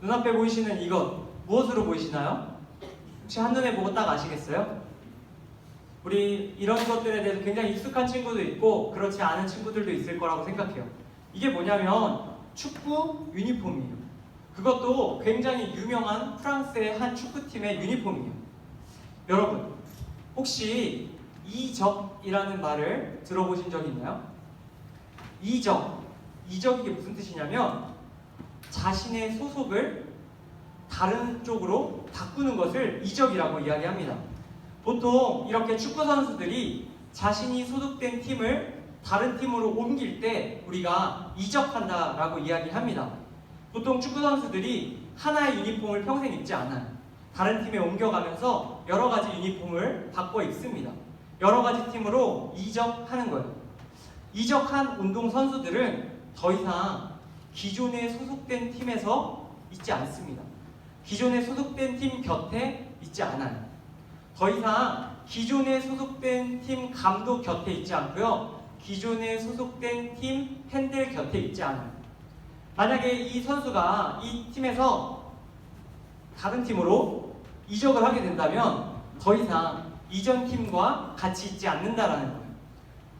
눈앞에 보이시는 이것 무엇으로 보이시나요? 혹시 한눈에 보고 딱 아시겠어요? 우리 이런 것들에 대해서 굉장히 익숙한 친구도 있고 그렇지 않은 친구들도 있을 거라고 생각해요. 이게 뭐냐면 축구 유니폼이에요. 그것도 굉장히 유명한 프랑스의 한 축구팀의 유니폼이에요. 여러분, 혹시 이적이라는 말을 들어보신 적 있나요? 이적 이게 무슨 뜻이냐면 자신의 소속을 다른 쪽으로 바꾸는 것을 이적이라고 이야기합니다. 보통 이렇게 축구 선수들이 자신이 소속된 팀을 다른 팀으로 옮길 때 우리가 이적한다라고 이야기합니다. 보통 축구 선수들이 하나의 유니폼을 평생 입지 않아요. 다른 팀에 옮겨가면서 여러 가지 유니폼을 바꿔 입습니다. 여러 가지 팀으로 이적하는 거예요. 이적한 운동 선수들은 더 이상 기존에 소속된 팀에서 있지 않습니다. 기존에 소속된 팀 곁에 있지 않아요. 더 이상 기존에 소속된 팀 감독 곁에 있지 않고요. 기존에 소속된 팀 팬들 곁에 있지 않아요. 만약에 이 선수가 이 팀에서 다른 팀으로 이적을 하게 된다면 더 이상 이전 팀과 같이 있지 않는다라는 거예요.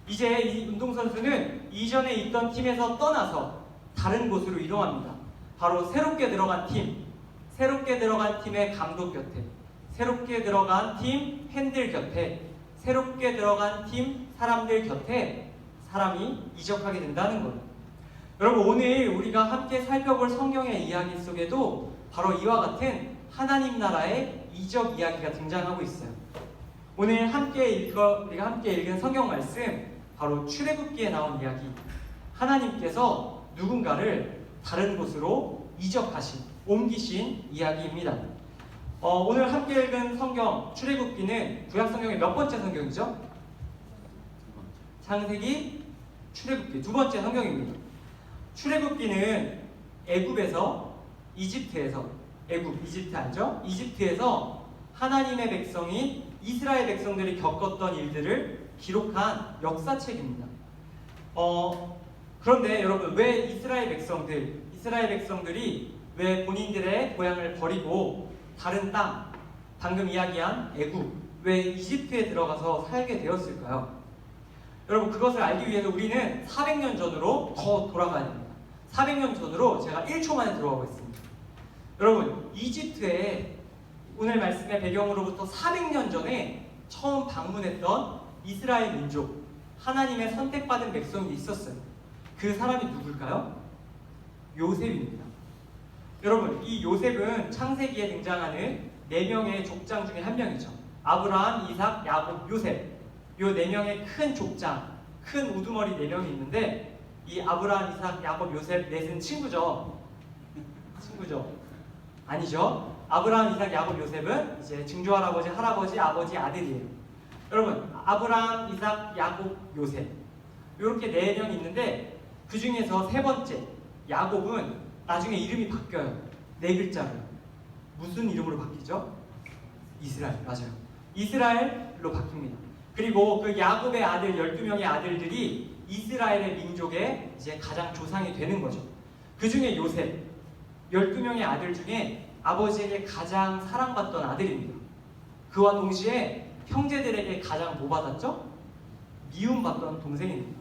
이제 이 운동선수는 이전에 있던 팀에서 떠나서 다른 곳으로 이동합니다. 바로 새롭게 들어간 팀의 감독 곁에, 새롭게 들어간 팀 팬들 곁에, 새롭게 들어간 팀 사람들 곁에 사람이 이적하게 된다는 거예요. 여러분, 오늘 우리가 함께 살펴볼 성경의 이야기 속에도 바로 이와 같은 하나님 나라의 이적 이야기가 등장하고 있어요. 오늘 우리가 함께 읽은 성경 말씀, 바로 출애굽기에 나온 이야기. 하나님께서 누군가를 다른 곳으로 이적하신, 옮기신 이야기입니다. 오늘 함께 읽은 성경 출애굽기는 구약 성경의 몇 번째 성경이죠? 창세기, 출애굽기 두 번째 성경입니다. 출애굽기는 애굽에서 이집트 알죠? 이집트에서 하나님의 백성인 이스라엘 백성들이 겪었던 일들을 기록한 역사책입니다. 그런데 여러분, 왜 이스라엘 백성들이 왜 본인들의 고향을 버리고 다른 땅, 방금 이야기한 애굽, 왜 이집트에 들어가서 살게 되었을까요? 여러분, 그것을 알기 위해서 우리는 400년 전으로 더 돌아가야 됩니다. 400년 전으로 제가 1초 만에 들어가고 있습니다. 여러분, 이집트에 오늘 말씀의 배경으로부터 400년 전에 처음 방문했던 이스라엘 민족, 하나님의 선택받은 백성이 있었어요. 그 사람이 누굴까요? 요셉입니다. 여러분, 이 요셉은 창세기에 등장하는 4명의 족장 중에 한 명이죠. 아브라함, 이삭, 야곱, 요셉. 이 4명의 큰 족장, 큰 우두머리 4명이 있는데 이 아브라함, 이삭, 야곱, 요셉 넷은 친구죠? 아니죠. 아브라함, 이삭, 야곱, 요셉은 이제 증조할아버지, 할아버지, 아버지, 아들이에요. 여러분, 아브라함, 이삭, 야곱, 요셉 이렇게 4명이 있는데 그 중에서 세 번째 야곱은 나중에 이름이 바뀌어요. 4글자로. 무슨 이름으로 바뀌죠? 이스라엘. 맞아요. 이스라엘로 바뀝니다. 그리고 그 야곱의 아들 12명의 아들들이 이스라엘의 민족의 이제 가장 조상이 되는 거죠. 그 중에 요셉 12명의 아들 중에 아버지에게 가장 사랑받던 아들입니다. 그와 동시에 형제들에게 가장 뭐 받았죠? 미움받던 동생입니다.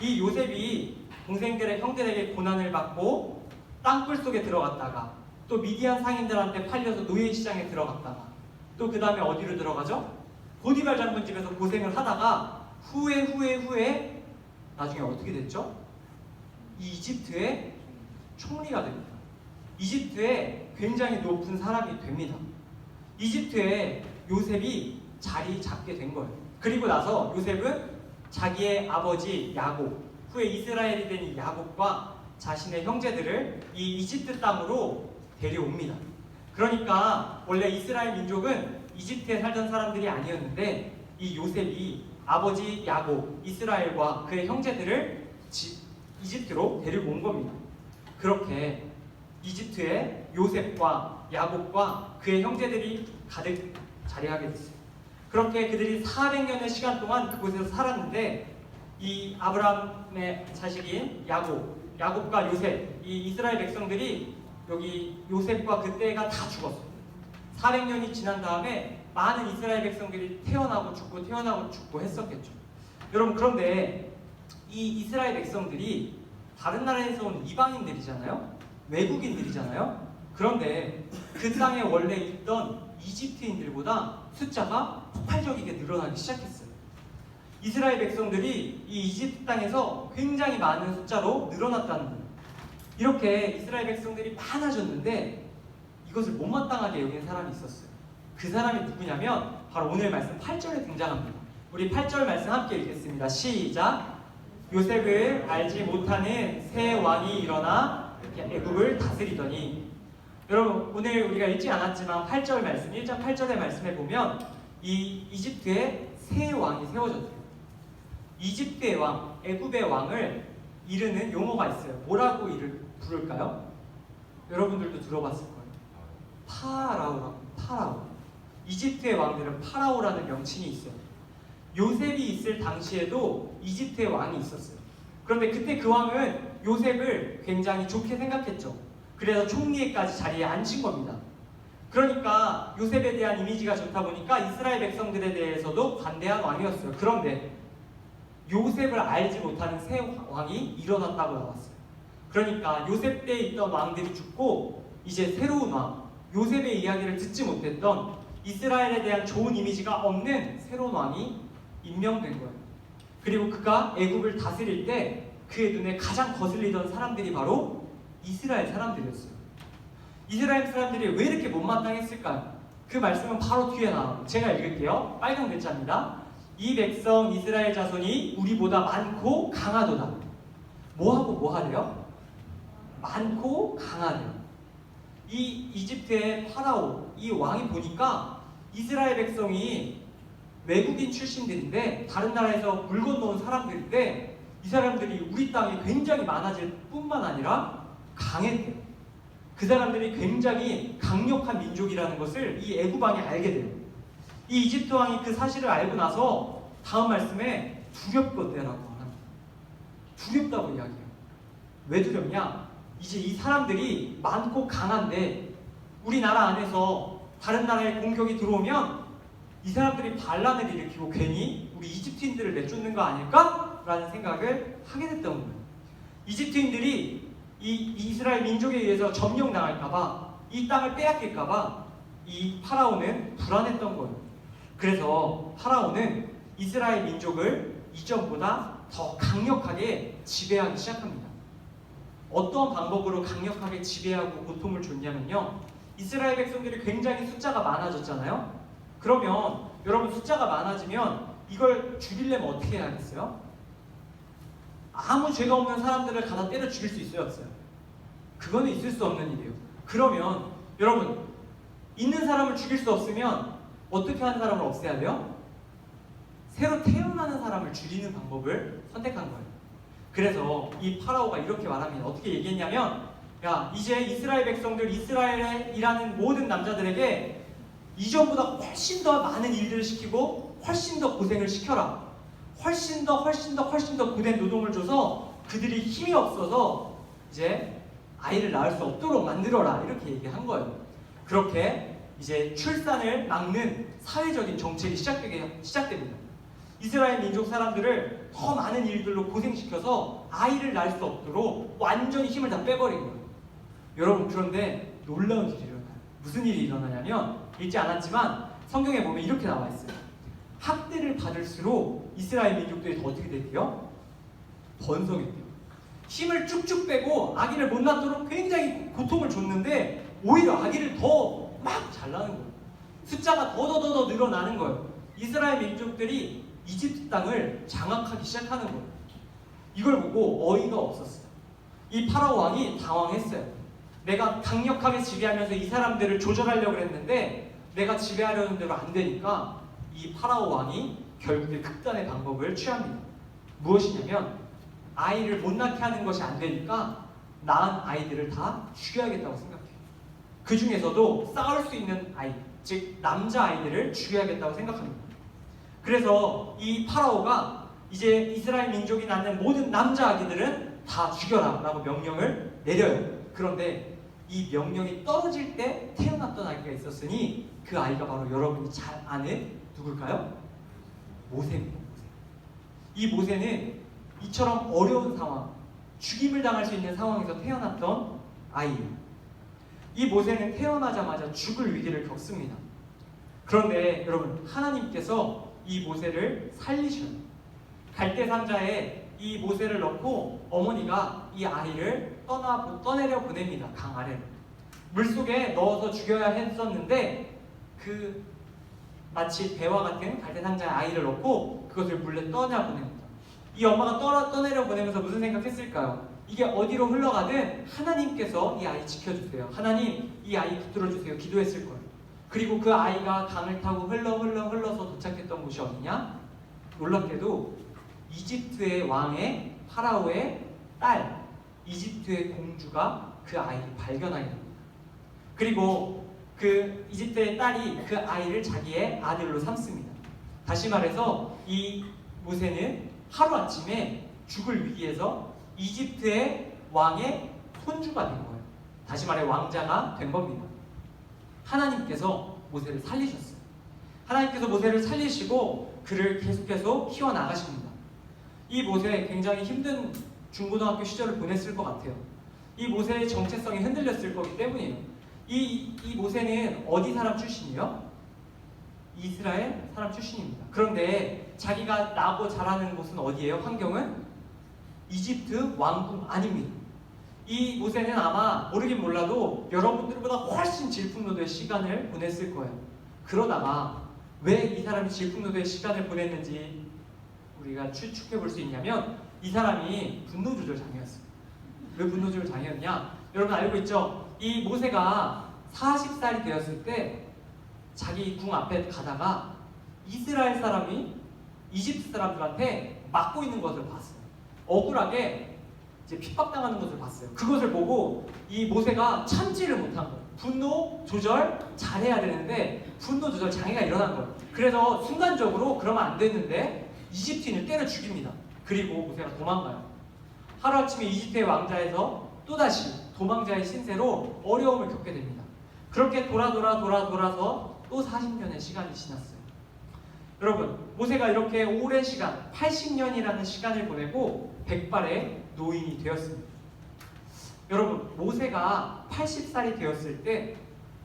이 요셉이 동생들의 형들에게 고난을 받고 땅굴 속에 들어갔다가 또 미디안 상인들한테 팔려서 노예시장에 들어갔다가 또 그 다음에 어디로 들어가죠? 보디발 장군 집에서 고생을 하다가 후에 나중에 어떻게 됐죠? 이집트의 총리가 됩니다. 이집트의 굉장히 높은 사람이 됩니다. 이집트에 요셉이 자리 잡게 된 거예요. 그리고 나서 요셉은 자기의 아버지 야곱, 후에 이스라엘이 된 이 야곱과 자신의 형제들을 이 이집트 땅으로 데려옵니다. 그러니까 원래 이스라엘 민족은 이집트에 살던 사람들이 아니었는데 이 요셉이 아버지 야곱, 이스라엘과 그의 형제들을 이집트로 데리고 온 겁니다. 그렇게 이집트에 요셉과 야곱과 그의 형제들이 가득 자리하게 됐어요. 그렇게 그들이 400년의 시간 동안 그곳에서 살았는데 이 아브라함의 자식인 야곱과 요셉, 이 이스라엘 백성들이 여기 요셉과 그때가 다 죽었어요. 400년이 지난 다음에 많은 이스라엘 백성들이 태어나고 죽고 했었겠죠. 여러분, 그런데 이 이스라엘 백성들이 다른 나라에서 온 이방인들이잖아요. 외국인들이잖아요. 그런데 그 땅에 원래 있던 이집트인들보다 숫자가 폭발적이게 늘어나기 시작했어요. 이스라엘 백성들이 이 이집트 땅에서 굉장히 많은 숫자로 늘어났다는 거예요. 이렇게 이스라엘 백성들이 많아졌는데 이것을 못마땅하게 여기는 사람이 있었어요. 그 사람이 누구냐면 바로 오늘 말씀 8절에 등장합니다. 우리 8절 말씀 함께 읽겠습니다. 시작! 요셉을 알지 못하는 새 왕이 일어나 애굽을 다스리더니. 여러분, 오늘 우리가 읽지 않았지만 8절 말씀, 1장 8절의 말씀에 보면 이 이집트에 새 왕이 세워졌대요. 이집트의 왕, 애굽의 왕을 이르는 용어가 있어요. 뭐라고 부를까요? 여러분들도 들어봤을 거예요. 파라오. 이집트의 왕들은 파라오라는 명칭이 있어요. 요셉이 있을 당시에도 이집트의 왕이 있었어요. 그런데 그때 그 왕은 요셉을 굉장히 좋게 생각했죠. 그래서 총리에까지 자리에 앉힌 겁니다. 그러니까 요셉에 대한 이미지가 좋다 보니까 이스라엘 백성들에 대해서도 관대한 왕이었어요. 그런데 요셉을 알지 못하는 새 왕이 일어났다고 나왔어요. 그러니까 요셉 때 있던 왕들이 죽고 이제 새로운 왕, 요셉의 이야기를 듣지 못했던 이스라엘에 대한 좋은 이미지가 없는 새로운 왕이 임명된 거예요. 그리고 그가 애굽을 다스릴 때 그의 눈에 가장 거슬리던 사람들이 바로 이스라엘 사람들이었어요. 이스라엘 사람들이 왜 이렇게 못마땅했을까요? 그 말씀은 바로 뒤에 나와요. 제가 읽을게요. 빨간 글자입니다. 이 백성 이스라엘 자손이 우리보다 많고 강하도다. 뭐하고 뭐하래요? 많고 강하대요. 이 이집트의 파라오, 이 왕이 보니까 이스라엘 백성이 외국인 출신들인데 다른 나라에서 물 건너온 사람들인데 이 사람들이 우리 땅이 굉장히 많아질 뿐만 아니라 강했대요. 그 사람들이 굉장히 강력한 민족이라는 것을 이 애굽 왕이 알게 돼요. 이 이집트 왕이 그 사실을 알고 나서 다음 말씀에 두렵거대라고 합니다. 두렵다고 이야기해요. 왜 두렵냐? 이제 이 사람들이 많고 강한데 우리나라 안에서 다른 나라의 공격이 들어오면 이 사람들이 반란을 일으키고 괜히 우리 이집트인들을 내쫓는 거 아닐까? 라는 생각을 하게 됐던 거예요. 이집트인들이 이 이스라엘 민족에 의해서 점령당할까봐, 이 땅을 빼앗길까봐 이 파라오는 불안했던 거예요. 그래서 파라오는 이스라엘 민족을 이전보다 더 강력하게 지배하기 시작합니다. 어떤 방법으로 강력하게 지배하고 고통을 줬냐면요, 이스라엘 백성들이 굉장히 숫자가 많아졌잖아요. 그러면 여러분, 숫자가 많아지면 이걸 죽이려면 어떻게 해야겠어요? 아무 죄가 없는 사람들을 가다 때려 죽일 수 있어요, 없어요? 그거는 있을 수 없는 일이에요. 그러면 여러분, 있는 사람을 죽일 수 없으면 어떻게 하는 사람을 없애야 돼요? 새로 태어나는 사람을 죽이는 방법을 선택한 거예요. 그래서 이 파라오가 이렇게 말합니다. 어떻게 얘기했냐면, 야, 이제 이스라엘 백성들, 이스라엘에 일하는 모든 남자들에게 이전보다 훨씬 더 많은 일들을 시키고 훨씬 더 고생을 시켜라. 훨씬 더 고된 노동을 줘서 그들이 힘이 없어서 이제 아이를 낳을 수 없도록 만들어라. 이렇게 얘기한 거예요. 그렇게 이제 출산을 막는 사회적인 정책이 시작됩니다. 이스라엘 민족 사람들을 더 많은 일들로 고생시켜서 아이를 낳을 수 없도록 완전히 힘을 다 빼버린 거예요. 여러분, 그런데 놀라운 일이 일어나요. 무슨 일이 일어나냐면, 읽지 않았지만 성경에 보면 이렇게 나와 있어요. 학대를 받을수록 이스라엘 민족들이 더 어떻게 됐대요? 번성했대요. 힘을 쭉쭉 빼고 아기를 못 낳도록 굉장히 고통을 줬는데 오히려 아기를 더 막 잘 낳는 거예요. 숫자가 더 늘어나는 거예요. 이스라엘 민족들이 이집트 땅을 장악하기 시작하는 거예요. 이걸 보고 어이가 없었어요. 이 파라오 왕이 당황했어요. 내가 강력하게 지배하면서 이 사람들을 조절하려고 했는데 내가 지배하려는 대로 안 되니까 이 파라오 왕이 결국에 극단의 방법을 취합니다. 무엇이냐면, 아이를 못 낳게 하는 것이 안 되니까 낳은 아이들을 다 죽여야겠다고 생각해요. 그 중에서도 싸울 수 있는 아이, 즉 남자 아이들을 죽여야겠다고 생각합니다. 그래서 이 파라오가 이제 이스라엘 민족이 낳는 모든 남자 아기들은 다 죽여라 라고 명령을 내려요. 그런데 이 명령이 떨어질 때 태어났던 아기가 있었으니 그 아이가 바로 여러분이 잘 아는 누굴까요? 모세입니다. 이 모세는 이처럼 어려운 상황, 죽임을 당할 수 있는 상황에서 태어났던 아이예요. 이 모세는 태어나자마자 죽을 위기를 겪습니다. 그런데 여러분, 하나님께서 이 모세를 살리셔요. 갈대 상자에 이 모세를 넣고 어머니가 이 아이를 떠내려 보냅니다. 강 아래로. 물속에 넣어서 죽여야 했었는데 그 마치 배와 같은 갈대 상자에 아이를 넣고 그것을 물에 떠나 보냅니다. 이 엄마가 떠내려 보내면서 무슨 생각했을까요? 이게 어디로 흘러가든 하나님께서 이 아이 지켜주세요. 하나님, 이 아이 붙들어주세요. 기도했을 거예요. 그리고 그 아이가 강을 타고 흘러서 도착했던 곳이 어디냐? 놀랍게도 이집트의 왕의 파라오의 딸, 이집트의 공주가 그 아이를 발견하게 됩니다. 그리고 그 이집트의 딸이 그 아이를 자기의 아들로 삼습니다. 다시 말해서 이 모세는 하루아침에 죽을 위기에서 이집트의 왕의 손주가 된 거예요. 다시 말해 왕자가 된 겁니다. 하나님께서 모세를 살리셨어요. 하나님께서 모세를 살리시고 그를 계속해서 키워나가십니다. 이 모세 굉장히 힘든 중고등학교 시절을 보냈을 것 같아요. 이 모세의 정체성이 흔들렸을 거기 때문이에요. 이 모세는 어디 사람 출신이에요? 이스라엘 사람 출신입니다. 그런데 자기가 나고 자라는 곳은 어디예요? 환경은 이집트 왕궁 아닙니다. 이 모세는 아마 모르긴 몰라도 여러분들보다 훨씬 질풍노도의 시간을 보냈을 거예요. 그러다가 왜 이 사람이 질풍노도의 시간을 보냈는지 우리가 추측해 볼 수 있냐면 이 사람이 분노조절 장애였어요. 왜 분노조절 장애였냐? 여러분 알고 있죠? 이 모세가 40살이 되었을 때 자기 궁 앞에 가다가 이스라엘 사람이 이집트 사람들한테 맞고 있는 것을 봤어요. 억울하게 이제 핍박당하는 것을 봤어요. 그것을 보고 이 모세가 참지를 못한 거예요. 분노 조절 잘해야 되는데 분노 조절 장애가 일어난 거예요. 그래서 순간적으로 그러면 안 됐는데 이집트인을 때려 죽입니다. 그리고 모세가 도망가요. 하루아침에 이집트의 왕자에서 또다시 도망자의 신세로 어려움을 겪게 됩니다. 그렇게 돌아서 또 40년의 시간이 지났어요. 여러분, 모세가 이렇게 오랜 시간, 80년이라는 시간을 보내고 백발의 노인이 되었습니다. 여러분, 모세가 80살이 되었을 때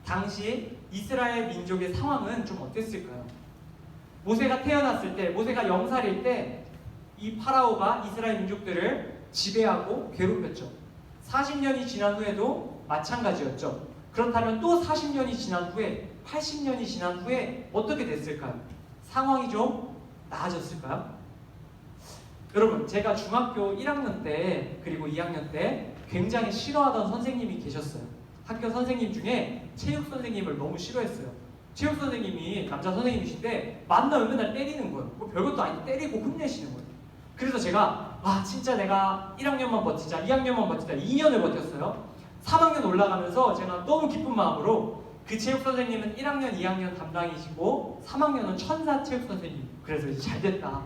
당시 이스라엘 민족의 상황은 좀 어땠을까요? 모세가 태어났을 때, 모세가 0살일 때 이 파라오가 이스라엘 민족들을 지배하고 괴롭혔죠. 40년이 지난 후에도 마찬가지였죠. 그렇다면 또 40년이 지난 후에, 80년이 지난 후에 어떻게 됐을까요? 상황이 좀 나아졌을까요? 여러분, 제가 중학교 1학년 때 그리고 2학년 때 굉장히 싫어하던 선생님이 계셨어요. 학교 선생님 중에 체육 선생님을 너무 싫어했어요. 체육 선생님이 남자 선생님이신데 만나면 맨날 때리는 거예요. 뭐 별것도 아닌데 때리고 혼내시는 거예요. 그래서 제가 진짜 내가 1학년만 버티자, 2학년만 버티자 2년을 버텼어요. 3학년 올라가면서 제가 너무 기쁜 마음으로 그 체육 선생님은 1학년, 2학년 담당이시고 3학년은 천사 체육 선생님. 그래서 이제 잘 됐다.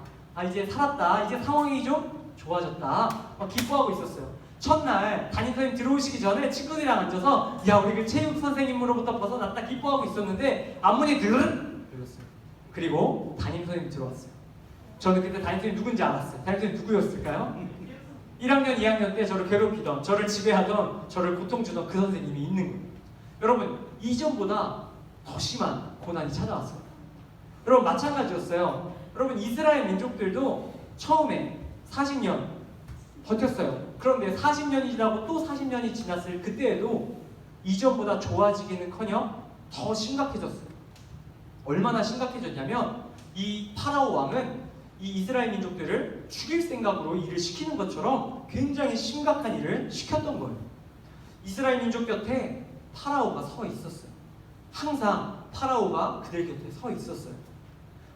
이제 살았다. 이제 상황이 좀 좋아졌다. 기뻐하고 있었어요. 첫날 담임 선생님 들어오시기 전에 친구들이랑 앉아서 야, 우리 그 체육 선생님으로부터 벗어났다 기뻐하고 있었는데 앞문이 들은 열렸어요. 그리고 담임 선생님 들어왔어요. 저는 그때 담임 선생님 누군지 알았어요. 담임 선생님 누구였을까요? 1학년, 2학년 때 저를 괴롭히던, 저를 지배하던, 저를 고통주던 그 선생님이 있는 거예요. 여러분, 이전보다 더 심한 고난이 찾아왔어요. 여러분, 마찬가지였어요. 여러분, 이스라엘 민족들도 처음에 40년 버텼어요. 그런데 40년이 지나고 또 40년이 지났을 그때에도 이전보다 좋아지기는커녕 더 심각해졌어요. 얼마나 심각해졌냐면 이 파라오 왕은 이 이스라엘 민족들을 죽일 생각으로 일을 시키는 것처럼 굉장히 심각한 일을 시켰던 거예요. 이스라엘 민족 곁에 파라오가 서 있었어요. 항상 파라오가 그들 곁에 서 있었어요.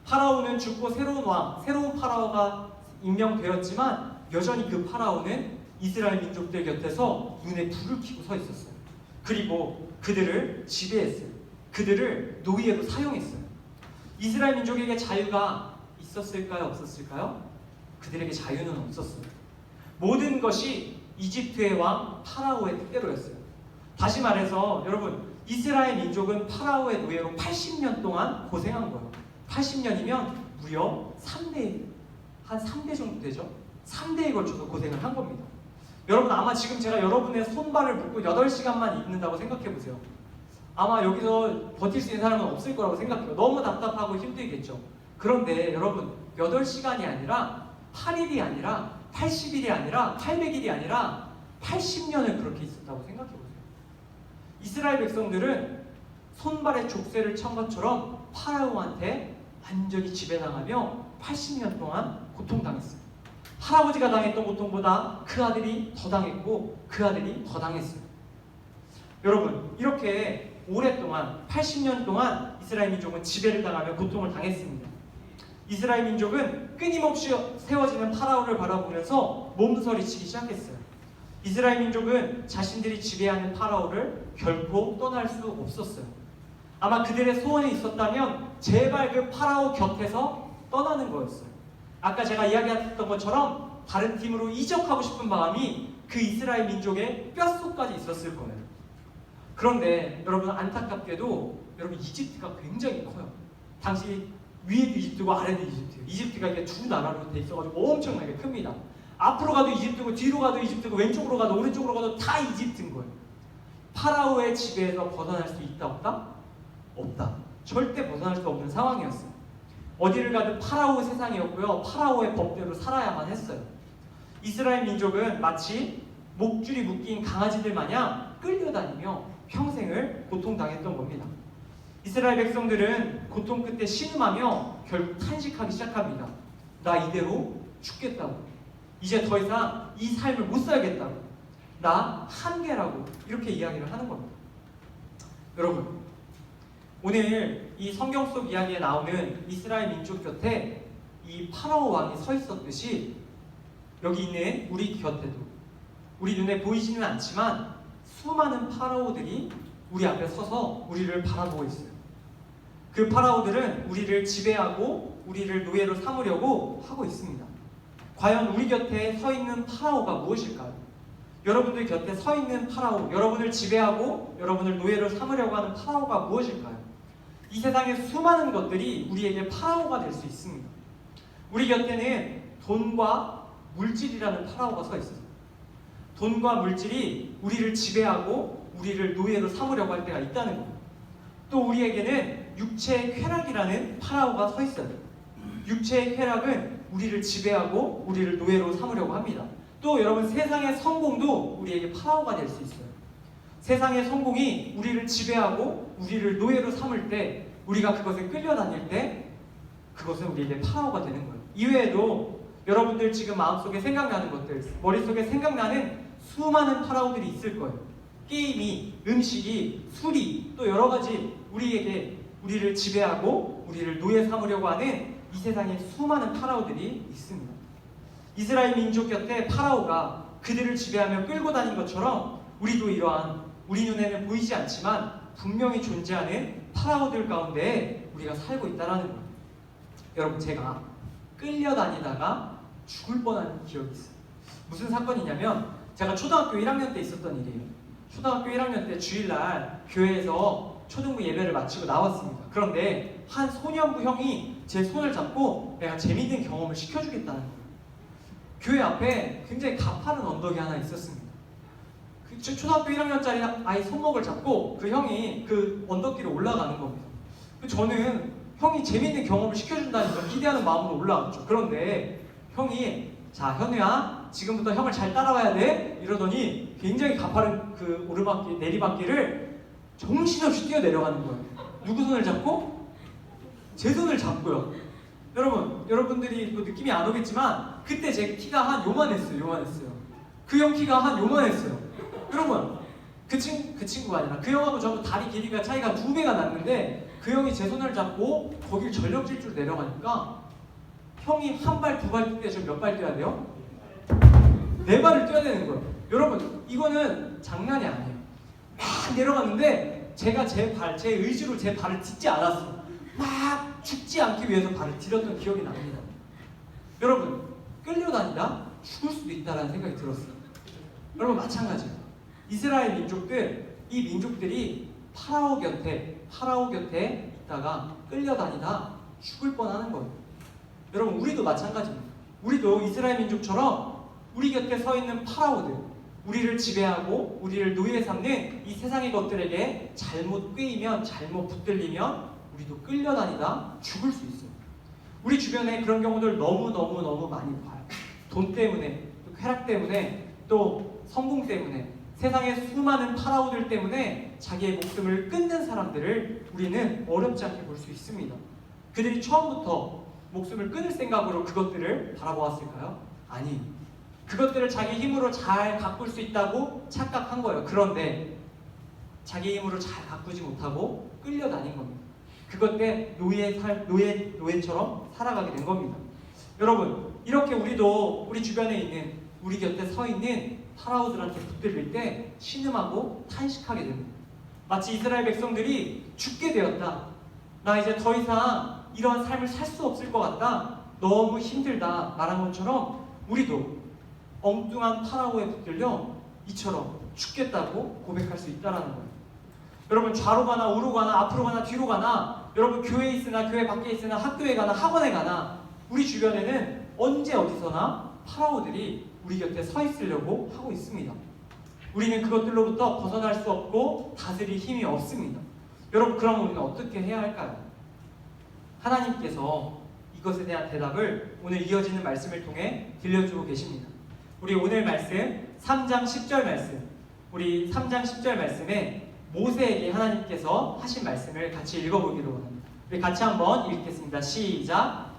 파라오는 죽고 새로운 왕, 새로운 파라오가 임명되었지만 여전히 그 파라오는 이스라엘 민족들 곁에서 눈에 불을 켜고 서 있었어요. 그리고 그들을 지배했어요. 그들을 노예로 사용했어요. 이스라엘 민족에게 자유가 있었을까요? 없었을까요? 그들에게 자유는 없었어요. 모든 것이 이집트의 왕 파라오의 뜻대로였어요. 다시 말해서 여러분, 이스라엘 민족은 파라오의 노예로 80년 동안 고생한 거예요. 80년이면 무려 3대, 한 3대 정도 되죠? 3대에 걸쳐서 고생을 한 겁니다. 여러분, 아마 지금 제가 여러분의 손발을 묶고 8시간만 있는다고 생각해 보세요. 아마 여기서 버틸 수 있는 사람은 없을 거라고 생각해요. 너무 답답하고 힘들겠죠. 그런데 여러분, 8시간이 아니라 8일이 아니라 80일이 아니라 800일이 아니라 80년을 그렇게 있었다고 생각해 보세요. 이스라엘 백성들은 손발에 족쇄를 천 것처럼 파라오한테 완전히 지배당하며 80년 동안 고통당했어요. 할아버지가 당했던 고통보다 그 아들이 더 당했고 그 아들이 더 당했어요. 여러분, 이렇게 오랫동안 80년 동안 이스라엘 민족은 지배를 당하며 고통을 당했습니다. 이스라엘 민족은 끊임없이 세워지는 파라오를 바라보면서 몸서리치기 시작했어요. 이스라엘 민족은 자신들이 지배하는 파라오를 결코 떠날 수 없었어요. 아마 그들의 소원이 있었다면 제발 그 파라오 곁에서 떠나는 거였어요. 아까 제가 이야기했던 것처럼 다른 팀으로 이적하고 싶은 마음이 그 이스라엘 민족의 뼛속까지 있었을 거예요. 그런데 여러분, 안타깝게도 여러분, 이집트가 굉장히 커요. 당시 위에도 이집트고 아래도 이집트예요. 이집트가 이게 두 나라로 돼 있어가지고 엄청나게 큽니다. 앞으로 가도 이집트고 뒤로 가도 이집트고 왼쪽으로 가도 오른쪽으로 가도 다 이집트인 거예요. 파라오의 지배에서 벗어날 수 있다 없다? 없다. 절대 벗어날 수 없는 상황이었어요. 어디를 가든 파라오 세상이었고요. 파라오의 법대로 살아야만 했어요. 이스라엘 민족은 마치 목줄이 묶인 강아지들 마냥 끌려다니며 평생을 고통당했던 겁니다. 이스라엘 백성들은 고통 끝에 신음하며 결국 탄식하기 시작합니다. 나 이대로 죽겠다고. 이제 더 이상 이 삶을 못 살겠다고. 나 한계라고. 이렇게 이야기를 하는 겁니다. 여러분, 오늘 이 성경 속 이야기에 나오는 이스라엘 민족 곁에 이 파라오 왕이 서 있었듯이 여기 있는 우리 곁에도 우리 눈에 보이지는 않지만 수많은 파라오들이 우리 앞에 서서 우리를 바라보고 있어요. 그 파라오들은 우리를 지배하고 우리를 노예로 삼으려고 하고 있습니다. 과연 우리 곁에 서 있는 파라오가 무엇일까요? 여러분들 곁에 서 있는 파라오, 여러분을 지배하고 여러분을 노예로 삼으려고 하는 파라오가 무엇일까요? 이 세상의 수많은 것들이 우리에게 파라오가 될 수 있습니다. 우리 곁에는 돈과 물질이라는 파라오가 서 있어요. 돈과 물질이 우리를 지배하고 우리를 노예로 삼으려고 할 때가 있다는 거예요. 또 우리에게는 육체의 쾌락이라는 파라오가 서 있어요. 육체의 쾌락은 우리를 지배하고 우리를 노예로 삼으려고 합니다. 또 여러분, 세상의 성공도 우리에게 파라오가 될 수 있어요. 세상의 성공이 우리를 지배하고 우리를 노예로 삼을 때, 우리가 그것에 끌려다닐 때 그것은 우리에게 파라오가 되는 거예요. 이외에도 여러분들 지금 마음속에 생각나는 것들, 머릿속에 생각나는 수많은 파라오들이 있을 거예요. 게임이, 음식이, 술이, 또 여러 가지 우리를 지배하고 우리를 노예 삼으려고 하는 이 세상에 수많은 파라오들이 있습니다. 이스라엘 민족 곁에 파라오가 그들을 지배하며 끌고 다닌 것처럼 우리도 이러한 우리 눈에는 보이지 않지만 분명히 존재하는 파라오들 가운데 우리가 살고 있다는 거예요. 여러분, 제가 끌려다니다가 죽을 뻔한 기억이 있어요. 무슨 사건이냐면 제가 초등학교 1학년 때 있었던 일이에요. 초등학교 1학년 때 주일날 교회에서 초등부 예배를 마치고 나왔습니다. 그런데 한 소년부 형이 제 손을 잡고 내가 재밌는 경험을 시켜주겠다는 거예요. 교회 앞에 굉장히 가파른 언덕이 하나 있었습니다. 초등학교 1학년짜리 아이 손목을 잡고 그 형이 그 언덕길을 올라가는 겁니다. 저는 형이 재밌는 경험을 시켜준다니까 기대하는 마음으로 올라갔죠. 그런데 형이, 자 현우야, 지금부터 형을 잘 따라와야 돼, 이러더니 굉장히 가파른 그 오르막길, 내리막길을 정신없이 뛰어 내려가는 거예요. 누구 손을 잡고? 제 손을 잡고요. 여러분들이 뭐 느낌이 안 오겠지만 그때 제 키가 한 요만했어요. 그 형 키가 한 요만했어요. 여러분, 그 친구가 아니라 그 형하고 저하고 다리 길이가 차이가 2배가 났는데 그 형이 제 손을 잡고 거길 전력질주로 내려가니까 형이 한 발, 두 발 뛸 때 저 몇 발 뛰어야 돼요? 4발을 뛰어야 되는 거예요. 여러분, 이거는 장난이 아니에요. 막 내려갔는데 제가 제 의지로 제 발을 딛지 않았어요. 막 죽지 않기 위해서 발을 디뎠던 기억이 납니다. 여러분, 끌려다니다 죽을 수도 있다는 생각이 들었어요. 여러분, 마찬가지예요. 이스라엘 민족들 이 민족들이 파라오 곁에 있다가 끌려다니다 죽을 뻔하는 거예요. 여러분, 우리도 마찬가지입니다. 우리도 이스라엘 민족처럼 우리 곁에 서 있는 파라오들, 우리를 지배하고 우리를 노예 삼는 이 세상의 것들에게 잘못 꿰이면, 잘못 붙들리면 우리도 끌려다니다 죽을 수 있어요. 우리 주변에 그런 경우들 너무 많이 봐요. 돈 때문에, 또 쾌락 때문에, 또 성공 때문에, 세상의 수많은 파라오들 때문에 자기의 목숨을 끊는 사람들을 우리는 어렵지 않게 볼 수 있습니다. 그들이 처음부터 목숨을 끊을 생각으로 그것들을 바라보았을까요? 아니, 그것들을 자기 힘으로 잘 가꿀 수 있다고 착각한 거예요. 그런데 자기 힘으로 잘 가꾸지 못하고 끌려다닌 겁니다. 그것 때 노예처럼 살아가게 된 겁니다. 여러분, 이렇게 우리도 우리 주변에 있는, 우리 곁에 서 있는 파라오들한테 붙들릴 때 신음하고 탄식하게 됩니다. 마치 이스라엘 백성들이 죽게 되었다. 나 이제 더 이상 이러한 삶을 살 수 없을 것 같다. 너무 힘들다 말한 것처럼 우리도 엉뚱한 파라오에 붙들려 이처럼 죽겠다고 고백할 수 있다는 거예요. 여러분, 좌로 가나 우로 가나 앞으로 가나 뒤로 가나, 여러분 교회에 있으나 교회 밖에 있으나 학교에 가나 학원에 가나 우리 주변에는 언제 어디서나 파라오들이 우리 곁에 서 있으려고 하고 있습니다. 우리는 그것들로부터 벗어날 수 없고 다스릴 힘이 없습니다. 여러분, 그럼 우리는 어떻게 해야 할까요? 하나님께서 이것에 대한 대답을 오늘 이어지는 말씀을 통해 들려주고 계십니다. 우리 오늘 말씀 3장 10절 말씀, 우리 3장 10절 말씀에 모세에게 하나님께서 하신 말씀을 같이 읽어보기로 합니다. 우리 같이 한번 읽겠습니다. 시작.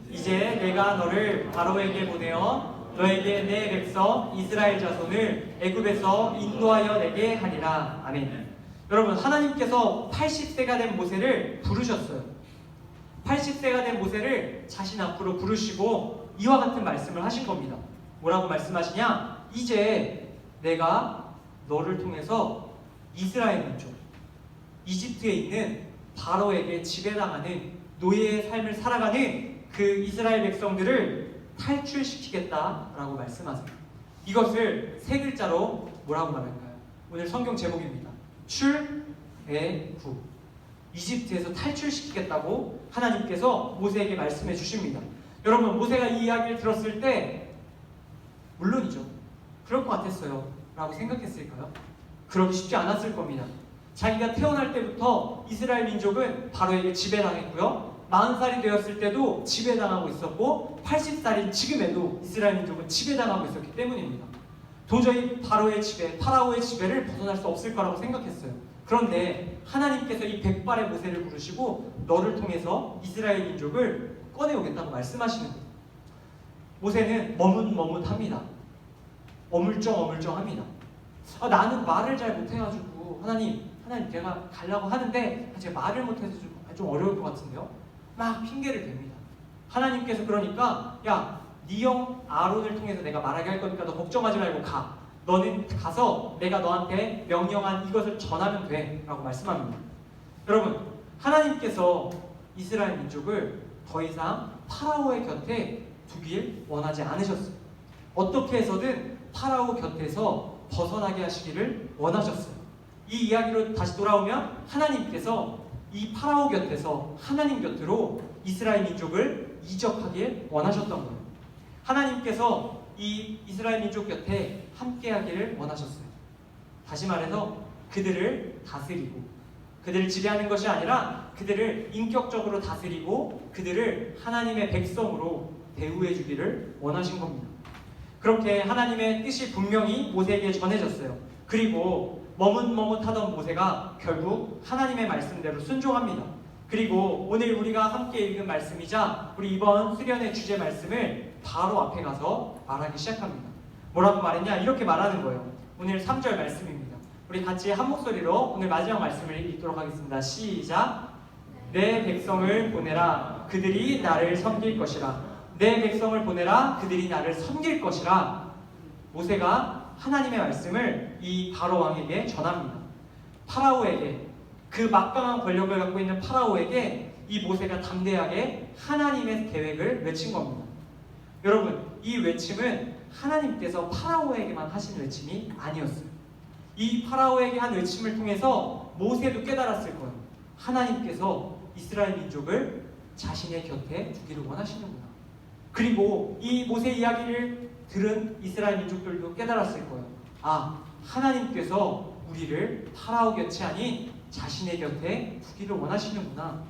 이제 내가 너를 바로에게 보내어 너에게 내 백성 이스라엘 자손을 애굽에서 인도하여 내게 하리라. 아멘. 여러분, 하나님께서 80세가 된 모세를 부르셨어요. 80세가 된 모세를 자신 앞으로 부르시고 이와 같은 말씀을 하신 겁니다. 뭐라고 말씀하시냐? 이제 내가 너를 통해서 이스라엘 민족, 이집트에 있는 바로에게 지배당하는 노예의 삶을 살아가는 그 이스라엘 백성들을 탈출시키겠다라고 말씀하세요. 이것을 세 글자로 뭐라고 말할까요? 오늘 성경 제목입니다. 출애굽. 이집트에서 탈출시키겠다고 하나님께서 모세에게 말씀해 주십니다. 여러분, 모세가 이 이야기를 들었을 때 물론이죠, 그럴 것 같았어요 라고 생각했을까요? 그러기 쉽지 않았을 겁니다. 자기가 태어날 때부터 이스라엘 민족은 바로에게 지배당했고요, 40살이 되었을 때도 지배당하고 있었고 80살인 지금에도 이스라엘 민족은 지배당하고 있었기 때문입니다. 도저히 파라오의 지배를 벗어날 수 없을 거라고 생각했어요. 그런데 하나님께서 이 백발의 모세를 부르시고 너를 통해서 이스라엘 민족을 꺼내오겠다고 말씀하시는 거예요. 모세는 머뭇머뭇합니다. 어물쩡합니다. 나는 말을 잘 못해가지고 하나님 제가 가려고 하는데 제가 말을 못해서 좀 어려울 것 같은데요? 막 핑계를 댑니다. 하나님께서 그러니까 야, 네 형 아론을 통해서 내가 말하게 할 거니까 너 걱정하지 말고 가. 너는 가서 내가 너한테 명령한 이것을 전하면 돼 라고 말씀합니다. 여러분, 하나님께서 이스라엘 민족을 더 이상 파라오의 곁에 두길 원하지 않으셨어요. 어떻게 해서든 파라오 곁에서 벗어나게 하시기를 원하셨어요. 이 이야기로 다시 돌아오면 하나님께서 이 파라오 곁에서 하나님 곁으로 이스라엘 민족을 이적하길 원하셨던 거예요. 하나님께서 이 이스라엘 민족 곁에 함께하기를 원하셨어요. 다시 말해서 그들을 다스리고 그들을 지배하는 것이 아니라 그들을 인격적으로 다스리고 그들을 하나님의 백성으로 대우해 주기를 원하신 겁니다. 그렇게 하나님의 뜻이 분명히 모세에게 전해졌어요. 그리고 머뭇머뭇하던 모세가 결국 하나님의 말씀대로 순종합니다. 그리고 오늘 우리가 함께 읽은 말씀이자 우리 이번 수련의 주제 말씀을 바로 앞에 가서 말하기 시작합니다. 뭐라고 말했냐? 이렇게 말하는 거예요. 오늘 3절 말씀입니다. 우리 같이 한 목소리로 오늘 마지막 말씀을 읽도록 하겠습니다. 시작! 내 백성을 보내라. 그들이 나를 섬길 것이라. 내 백성을 보내라. 그들이 나를 섬길 것이라. 모세가 하나님의 말씀을 이 바로 왕에게 전합니다. 파라오에게, 그 막강한 권력을 갖고 있는 파라오에게 이 모세가 담대하게 하나님의 계획을 외친 겁니다. 여러분, 이 외침은 하나님께서 파라오에게만 하신 외침이 아니었어요. 이 파라오에게 한 외침을 통해서 모세도 깨달았을 거예요. 하나님께서 이스라엘 민족을 자신의 곁에 두기를 원하시는구나. 그리고 이 모세 이야기를 들은 이스라엘 민족들도 깨달았을 거예요. 아, 하나님께서 우리를 파라오 곁이 아닌 자신의 곁에 두기를 원하시는구나.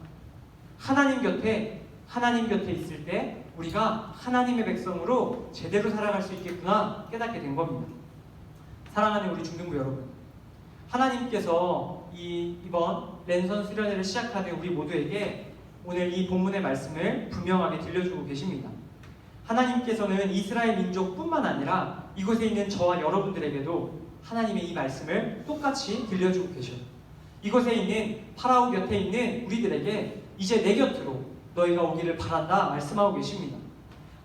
하나님 곁에 있을 때 우리가 하나님의 백성으로 제대로 살아갈 수 있겠구나 깨닫게 된 겁니다. 사랑하는 우리 중등부 여러분, 하나님께서 이번 랜선 수련회를 시작하는 우리 모두에게 오늘 이 본문의 말씀을 분명하게 들려주고 계십니다. 하나님께서는 이스라엘 민족뿐만 아니라 이곳에 있는 저와 여러분들에게도 하나님의 이 말씀을 똑같이 들려주고 계셔요. 이곳에 있는 파라오 곁에 있는 우리들에게 이제 내 곁으로 너희가 오기를 바란다 말씀하고 계십니다.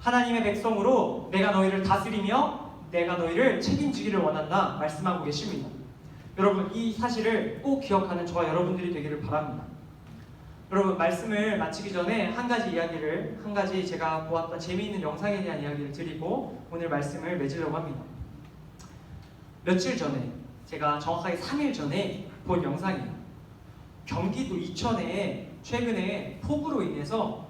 하나님의 백성으로 내가 너희를 다스리며 내가 너희를 책임지기를 원한다 말씀하고 계십니다. 여러분, 이 사실을 꼭 기억하는 저와 여러분들이 되기를 바랍니다. 여러분, 말씀을 마치기 전에 한 가지 제가 보았던 재미있는 영상에 대한 이야기를 드리고 오늘 말씀을 맺으려고 합니다. 며칠 전에, 제가 정확하게 3일 전에 본 영상이에요. 경기도 이천에 최근에 폭우로 인해서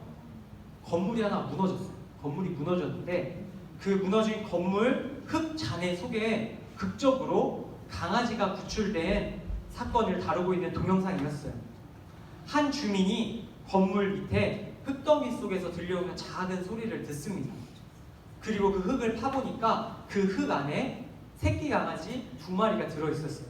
건물이 하나 무너졌어요. 건물이 무너졌는데 그 무너진 건물 흙 잔해 속에 극적으로 강아지가 구출된 사건을 다루고 있는 동영상이었어요. 한 주민이 건물 밑에 흙더미 속에서 들려오는 작은 소리를 듣습니다. 그리고 그 흙을 파보니까 그 흙 안에 새끼 강아지 2마리가 들어있었어요.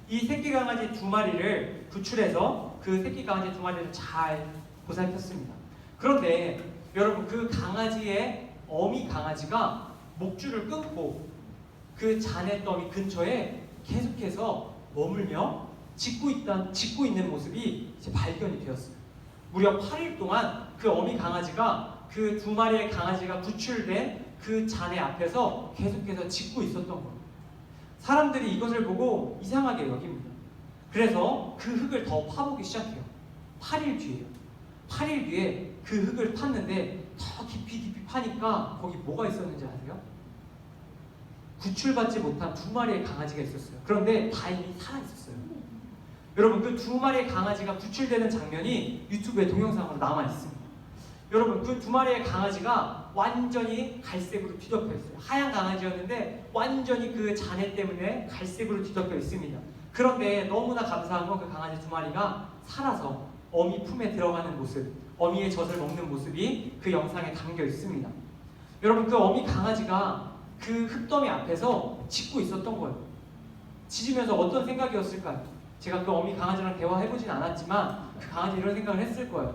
이 새끼 강아지 2마리를 구출해서 그 새끼 강아지 2마리를 잘 보살폈습니다. 그런데 여러분, 그 강아지의 어미 강아지가 목줄을 끊고 그 잔해더미 근처에 계속해서 머물며 짖고 있는 모습이 이제 발견이 되었어요. 무려 8일 동안 그 어미 강아지가 그 2마리의 강아지가 구출된 그 잔해 앞에서 계속해서 짖고 있었던 거예요. 사람들이 이것을 보고 이상하게 여깁니다. 그래서 그 흙을 더 파보기 시작해요. 8일 뒤에 그 흙을 팠는데 더 깊이 파니까 거기 뭐가 있었는지 아세요? 구출받지 못한 2마리의 강아지가 있었어요. 그런데 다행히 살아있었어요. 여러분, 그 2마리의 강아지가 구출되는 장면이 유튜브에 동영상으로 남아있습니다. 여러분, 그 2마리의 강아지가 완전히 갈색으로 뒤덮여 있어요. 하얀 강아지였는데 완전히 그 잔해 때문에 갈색으로 뒤덮여 있습니다. 그런데 너무나 감사한 건 그 강아지 2마리가 살아서 어미 품에 들어가는 모습, 어미의 젖을 먹는 모습이 그 영상에 담겨 있습니다. 여러분, 그 어미 강아지가 그 흙더미 앞에서 짖고 있었던 거예요. 짖으면서 어떤 생각이었을까요? 제가 그 어미 강아지랑 대화해보진 않았지만 그 강아지 이런 생각을 했을 거예요.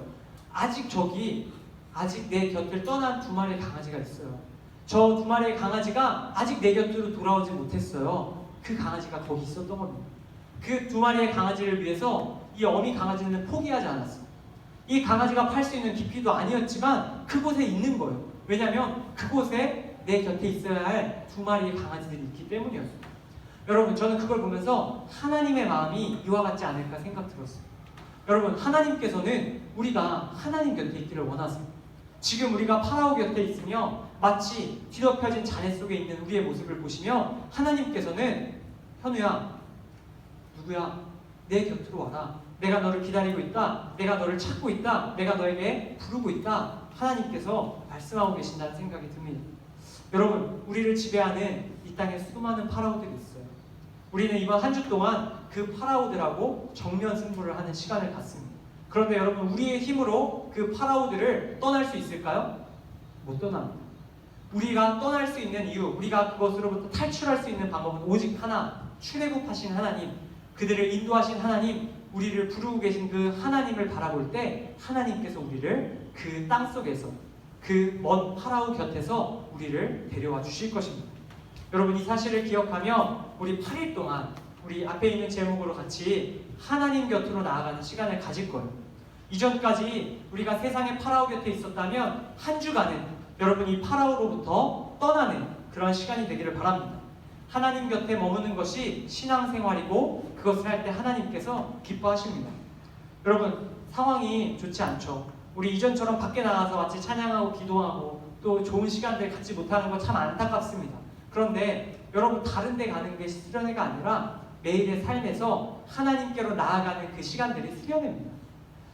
아직 내 곁을 떠난 2마리의 강아지가 있어요. 저 2마리의 강아지가 아직 내 곁으로 돌아오지 못했어요. 그 강아지가 거기 있었던 겁니다. 그 2마리의 강아지를 위해서 이 어미 강아지는 포기하지 않았어요. 이 강아지가 팔 수 있는 깊이도 아니었지만 그곳에 있는 거예요. 왜냐하면 그곳에 내 곁에 있어야 할 2마리의 강아지들이 있기 때문이었어요. 여러분, 저는 그걸 보면서 하나님의 마음이 이와 같지 않을까 생각 들었어요. 여러분, 하나님께서는 우리가 하나님 곁에 있기를 원하세요. 지금 우리가 파라오 곁에 있으며 마치 뒤덮여진 잔해 속에 있는 우리의 모습을 보시며 하나님께서는 현우야, 누구야? 내 곁으로 와라. 내가 너를 기다리고 있다. 내가 너를 찾고 있다. 내가 너에게 부르고 있다. 하나님께서 말씀하고 계신다는 생각이 듭니다. 여러분, 우리를 지배하는 이 땅에 수많은 파라오들이 있어요. 우리는 이번 한 주 동안 그 파라오들하고 정면 승부를 하는 시간을 갖습니다. 그런데 여러분, 우리의 힘으로 그 파라오들을 떠날 수 있을까요? 못 떠납니다. 우리가 떠날 수 있는 이유, 우리가 그것으로부터 탈출할 수 있는 방법은 오직 하나, 출애굽하신 하나님, 그들을 인도하신 하나님, 우리를 부르고 계신 그 하나님을 바라볼 때 하나님께서 우리를 그 땅속에서, 그 먼 파라오 곁에서 우리를 데려와 주실 것입니다. 여러분, 이 사실을 기억하며 우리 8일 동안 우리 앞에 있는 제목으로 같이 하나님 곁으로 나아가는 시간을 가질 거예요. 이전까지 우리가 세상의 파라오 곁에 있었다면 한 주간은 여러분 이 파라오로부터 떠나는 그런 시간이 되기를 바랍니다. 하나님 곁에 머무는 것이 신앙생활이고 그것을 할 때 하나님께서 기뻐하십니다. 여러분, 상황이 좋지 않죠. 우리 이전처럼 밖에 나가서 같이 찬양하고 기도하고 또 좋은 시간들 갖지 못하는 거 참 안타깝습니다. 그런데 여러분 다른 데 가는 게 수련회가 아니라 매일의 삶에서 하나님께로 나아가는 그 시간들이 수련회입니다.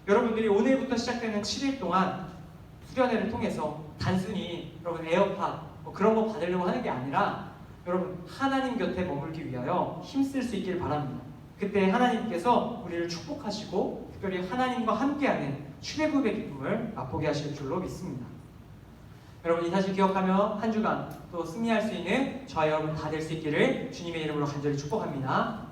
여러분들이 오늘부터 시작되는 7일 동안 수련회를 통해서 단순히 여러분 에어팟 뭐 그런 거 받으려고 하는 게 아니라 여러분 하나님 곁에 머물기 위하여 힘쓸 수 있길 바랍니다. 그때 하나님께서 우리를 축복하시고 특별히 하나님과 함께하는 출애굽의 기쁨을 맛보게 하실 줄로 믿습니다. 여러분 이 사실 기억하며 한 주간 또 승리할 수 있는 저와 여러분 다 될 수 있기를 주님의 이름으로 간절히 축복합니다.